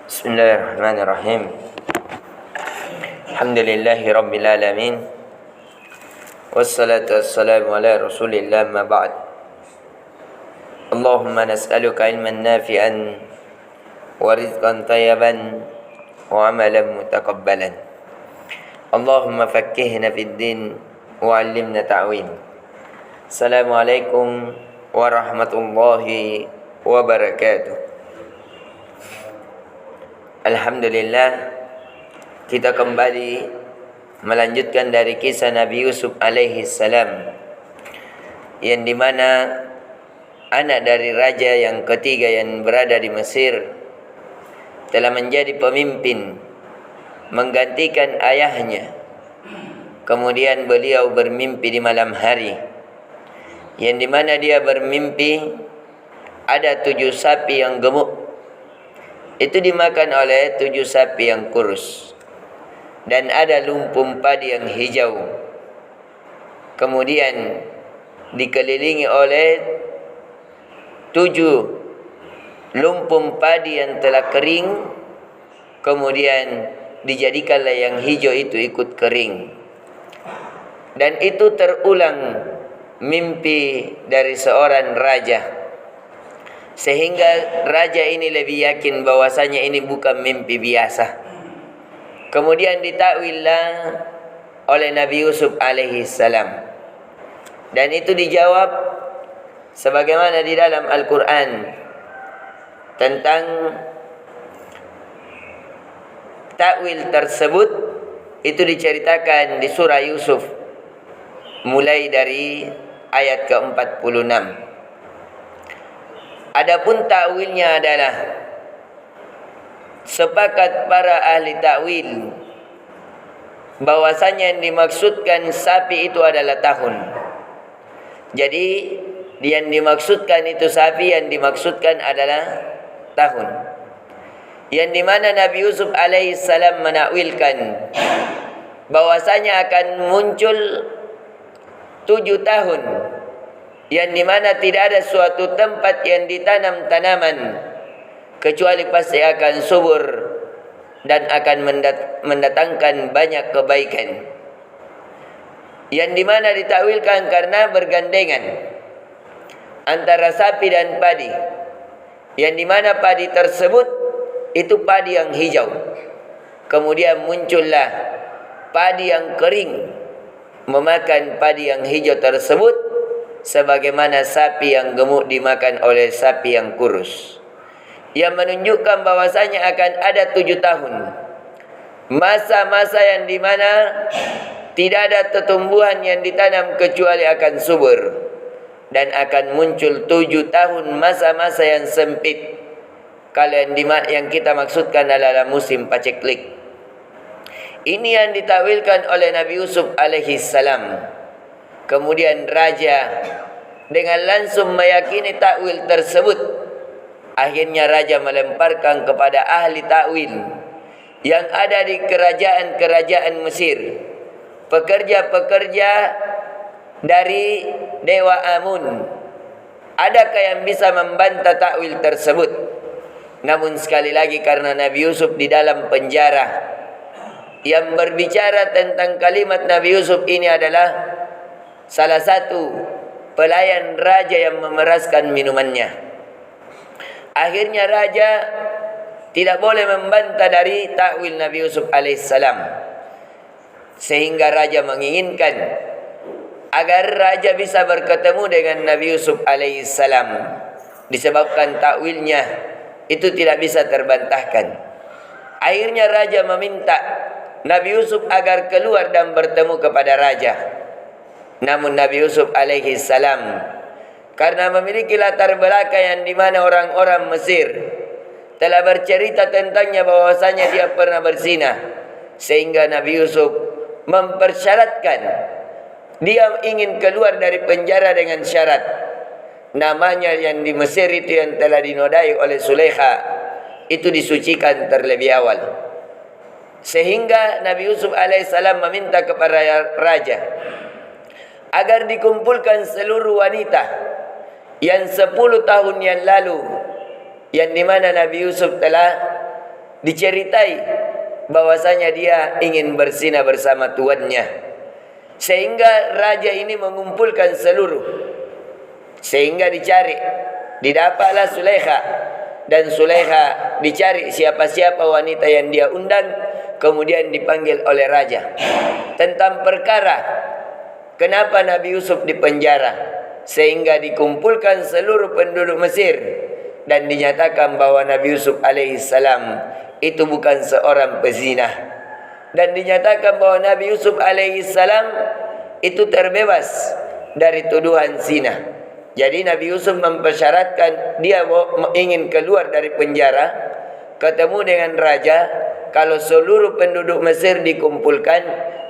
Bismillahirrahmanirrahim. Alhamdulillahi rabbil alamin. Wassalatu wassalamu ala rasulillah ma ba'd. Allahumma nas'aluka ilman nafi'an wa rizqan tayyiban wa amalan mutaqabbalan. Allahumma faqqihna fid din wa 'allimna ta'wil. Assalamualaikum warahmatullahi wabarakatuh. Alhamdulillah, kita kembali melanjutkan dari kisah Nabi Yusuf alaihi salam, yang dimana anak dari raja yang ketiga yang berada di Mesir telah menjadi pemimpin menggantikan ayahnya. Kemudian beliau bermimpi di malam hari, yang dimana dia bermimpi ada 7 sapi yang gemuk itu dimakan oleh 7 sapi yang kurus, dan ada lumpur padi yang hijau, kemudian dikelilingi oleh 7 lumpur padi yang telah kering, kemudian dijadikanlah yang hijau itu ikut kering. Dan itu terulang mimpi dari seorang raja, sehingga raja ini lebih yakin bahwasanya ini bukan mimpi biasa. Kemudian ditakwillah oleh Nabi Yusuf alaihi salam, dan itu dijawab sebagaimana di dalam Al-Quran tentang takwil tersebut. Itu diceritakan di surah Yusuf mulai dari ayat ke-46. Adapun takwilnya adalah sepakat para ahli takwil bahwasanya yang dimaksudkan sapi itu adalah tahun. Jadi yang dimaksudkan itu sapi, yang dimaksudkan adalah tahun. Yang dimana Nabi Yusuf alaihissalam menakwilkan bahwasanya akan muncul 7 tahun, yang dimana tidak ada suatu tempat yang ditanam tanaman kecuali pasti akan subur dan akan mendatangkan banyak kebaikan. Yang dimana ditakwilkan karena bergandengan antara sapi dan padi, yang dimana padi tersebut itu padi yang hijau, kemudian muncullah padi yang kering memakan padi yang hijau tersebut, sebagaimana sapi yang gemuk dimakan oleh sapi yang kurus, yang menunjukkan bahwasanya akan ada 7 tahun, masa-masa yang dimana tidak ada tumbuhan yang ditanam kecuali akan subur, dan akan muncul 7 tahun masa-masa yang sempit. Kalau yang kita maksudkan adalah musim paceklik. Ini yang ditakwilkan oleh Nabi Yusuf alaihi salam. Kemudian raja dengan langsung meyakini takwil tersebut, akhirnya raja melemparkan kepada ahli takwil yang ada di kerajaan-kerajaan Mesir, pekerja-pekerja dari Dewa Amun, adakah yang bisa membantah takwil tersebut? Namun sekali lagi, karena Nabi Yusuf di dalam penjara, yang berbicara tentang kalimat Nabi Yusuf ini adalah salah satu pelayan raja yang memeraskan minumannya. Akhirnya raja tidak boleh membantah dari takwil Nabi Yusuf alaihissalam, sehingga raja menginginkan agar raja bisa bertemu dengan Nabi Yusuf alaihissalam, disebabkan takwilnya itu tidak bisa terbantahkan. Akhirnya raja meminta Nabi Yusuf agar keluar dan bertemu kepada raja. Namun Nabi Yusuf alaihi salam karena memiliki latar belakang yang dimana orang-orang Mesir telah bercerita tentangnya bahwasanya dia pernah berzina, sehingga Nabi Yusuf mempersyaratkan dia ingin keluar dari penjara dengan syarat namanya yang di Mesir itu yang telah dinodai oleh Zulaikha itu disucikan terlebih awal. Sehingga Nabi Yusuf alaihissalam meminta kepada raja agar dikumpulkan seluruh wanita yang 10 tahun yang lalu, yang dimana Nabi Yusuf telah diceritai bahwasanya dia ingin berzina bersama tuannya. Sehingga raja ini mengumpulkan seluruh, sehingga dicari, didapatlah Sulaikha, dan Sulaikha dicari siapa-siapa wanita yang dia undang, kemudian dipanggil oleh raja tentang perkara kenapa Nabi Yusuf dipenjara, sehingga dikumpulkan seluruh penduduk Mesir dan dinyatakan bahwa Nabi Yusuf alaihissalam itu bukan seorang pezina, dan dinyatakan bahwa Nabi Yusuf alaihissalam itu terbebas dari tuduhan zina. Jadi Nabi Yusuf mempersyaratkan dia ingin keluar dari penjara, ketemu dengan raja, kalau seluruh penduduk Mesir dikumpulkan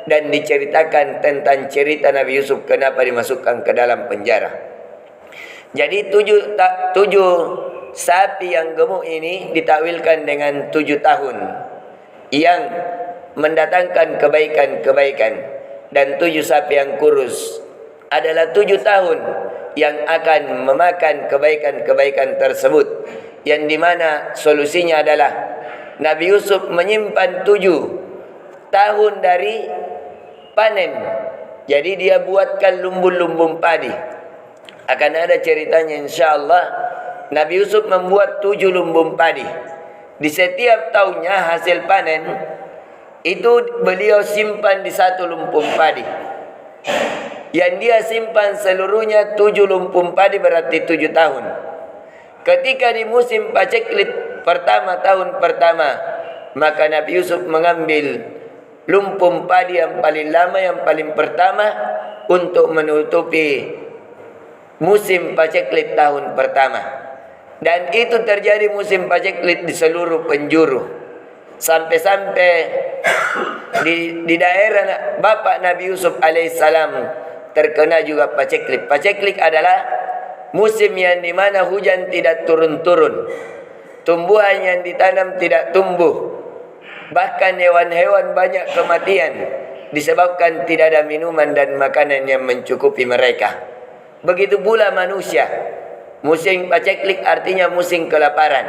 dan diceritakan tentang cerita Nabi Yusuf kenapa dimasukkan ke dalam penjara. Jadi tujuh sapi yang gemuk ini ditakwilkan dengan 7 tahun yang mendatangkan kebaikan-kebaikan, dan 7 sapi yang kurus adalah 7 tahun yang akan memakan kebaikan-kebaikan tersebut, yang dimana solusinya adalah Nabi Yusuf menyimpan 7 tahun dari panen. Jadi dia buatkan lumbung-lumbung padi. Akan ada ceritanya insyaAllah. Nabi Yusuf membuat 7 lumbung padi. Di setiap tahunnya hasil panen itu beliau simpan di 1 lumbung padi. Yang dia simpan seluruhnya 7 lumbung padi, berarti 7 tahun. Ketika di musim paceklik pertama, tahun pertama, maka Nabi Yusuf mengambil lumbung padi yang paling lama, yang paling pertama, untuk menutupi musim paceklik tahun pertama. Dan itu terjadi musim paceklik di seluruh penjuru. Sampai-sampai di daerah bapak Nabi Yusuf alaihissalam terkena juga paceklik. Paceklik adalah musim yang dimana hujan tidak turun-turun, tumbuhan yang ditanam tidak tumbuh, bahkan hewan-hewan banyak kematian disebabkan tidak ada minuman dan makanan yang mencukupi mereka. Begitu pula manusia. Musim paceklik artinya musim kelaparan,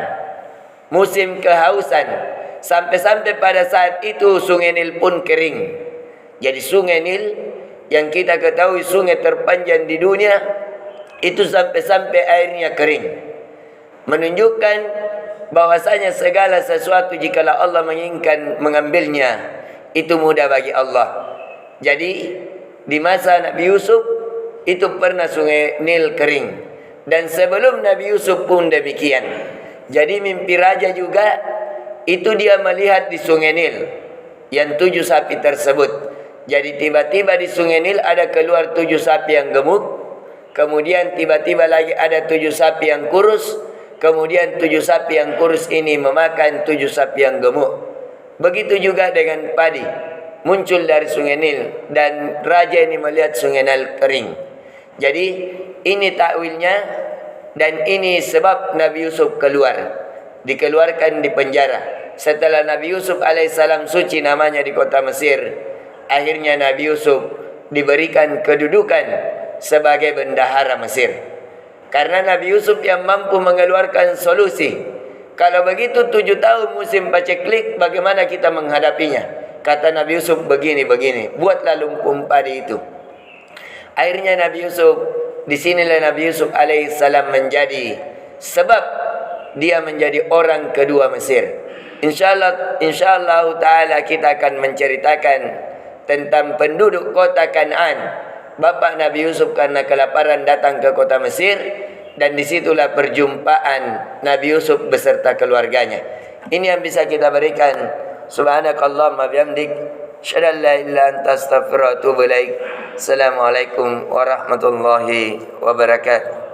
musim kehausan. Sampai-sampai pada saat itu Sungai Nil pun kering. Jadi Sungai Nil yang kita ketahui sungai terpanjang di dunia, itu sampai-sampai airnya kering, menunjukkan bahwasanya segala sesuatu jikalau Allah menginginkan mengambilnya, itu mudah bagi Allah. Jadi di masa Nabi Yusuf itu pernah Sungai Nil kering, dan sebelum Nabi Yusuf pun demikian. Jadi mimpi raja juga itu dia melihat di Sungai Nil yang 7 sapi tersebut. Jadi tiba-tiba di Sungai Nil ada keluar 7 sapi yang gemuk, kemudian tiba-tiba lagi ada 7 sapi yang kurus, kemudian 7 sapi yang kurus ini memakan 7 sapi yang gemuk. Begitu juga dengan padi, muncul dari Sungai Nil, dan raja ini melihat Sungai Nil kering. Jadi ini takwilnya, dan ini sebab Nabi Yusuf dikeluarkan di penjara. Setelah Nabi Yusuf alaihissalam suci namanya di kota Mesir, akhirnya Nabi Yusuf diberikan kedudukan sebagai bendahara Mesir. Karena Nabi Yusuf yang mampu mengeluarkan solusi. Kalau begitu 7 tahun musim paceklik, bagaimana kita menghadapinya? Kata Nabi Yusuf begini, buatlah lumbung padi itu. Akhirnya Nabi Yusuf, disinilah Nabi Yusuf alaihissalam menjadi sebab dia menjadi orang kedua Mesir. Insyaallah ta'ala kita akan menceritakan tentang penduduk kota Kan'an. Bapak Nabi Yusuf karena kelaparan datang ke kota Mesir, dan disitulah perjumpaan Nabi Yusuf beserta keluarganya. Ini yang bisa kita berikan. Subhanakallahumma bihamdik, asyhadu an la ilaha illa anta astaghfiruka wa atubu ilaik. Assalamualaikum warahmatullahi wabarakatuh.